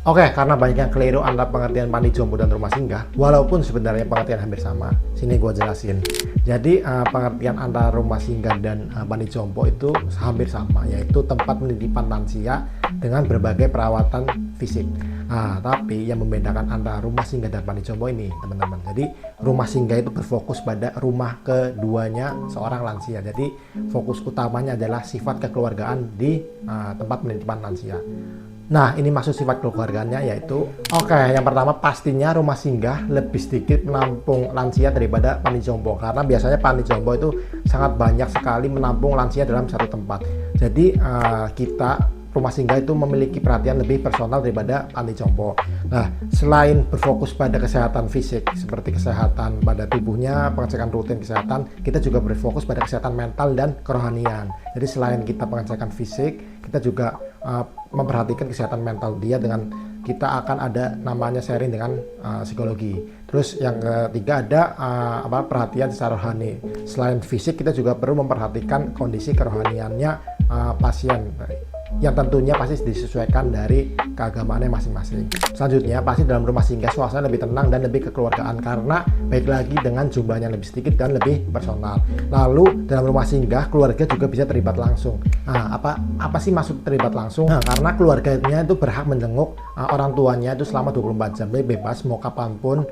Oke, karena banyak yang keliru antara pengertian panti jompo dan rumah singgah, walaupun sebenarnya pengertian hampir sama. Sini gue jelasin. Jadi pengertian antara rumah singgah dan panti jompo itu hampir sama, yaitu tempat penitipan lansia dengan berbagai perawatan fisik. Nah, tapi yang membedakan antara rumah singgah dan panti jompo ini, teman-teman. Jadi rumah singgah itu berfokus pada rumah keduanya seorang lansia. Jadi fokus utamanya adalah sifat kekeluargaan di tempat penitipan lansia. Nah, ini maksud sifat keluarganya yaitu, oke, yang pertama pastinya rumah singgah lebih sedikit menampung lansia daripada panti jompo, karena biasanya panti jompo itu sangat banyak sekali menampung lansia dalam satu tempat. Jadi rumah singgah itu memiliki perhatian lebih personal daripada panti jompo. Nah, selain berfokus pada kesehatan fisik seperti kesehatan pada tubuhnya, pengecekan rutin kesehatan, kita juga berfokus pada kesehatan mental dan kerohanian. Jadi selain kita pengecekan fisik, kita juga memperhatikan kesehatan mental dia dengan kita akan ada namanya sharing dengan psikologi. Terus yang ketiga ada perhatian secara rohani. Selain fisik, kita juga perlu memperhatikan kondisi kerohaniannya pasien, yang tentunya pasti disesuaikan dari keagamaannya masing-masing. Selanjutnya pasti dalam rumah singgah suasana lebih tenang dan lebih kekeluargaan, karena baik lagi dengan jumlahnya lebih sedikit dan lebih personal. Lalu dalam rumah singgah keluarga juga bisa terlibat langsung. Nah, apa sih maksud terlibat langsung? Nah, karena keluarganya itu berhak menjenguk orang tuanya itu selama 24 jam, jadi bebas mau kapanpun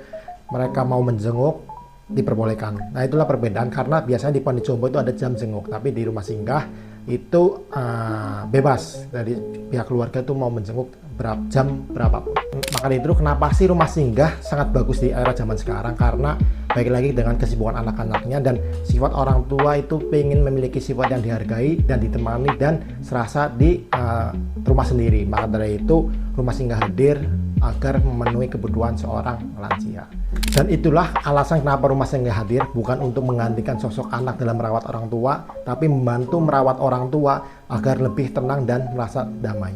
mereka mau menjenguk diperbolehkan. Nah, itulah perbedaan, karena biasanya di panti jompo itu ada jam jenguk, tapi di rumah singgah itu bebas dari pihak keluarga itu mau menjenguk jam berapapun. Maka itu kenapa sih rumah singgah sangat bagus di era zaman sekarang, karena baik lagi dengan kesibukan anak-anaknya dan sifat orang tua itu pengen memiliki sifat yang dihargai dan ditemani dan serasa di rumah sendiri. Maka dari itu rumah singgah hadir agar memenuhi kebutuhan seorang lansia. Dan itulah alasan kenapa rumah singgah hadir, bukan untuk menggantikan sosok anak dalam merawat orang tua, tapi membantu merawat orang tua agar lebih tenang dan merasa damai.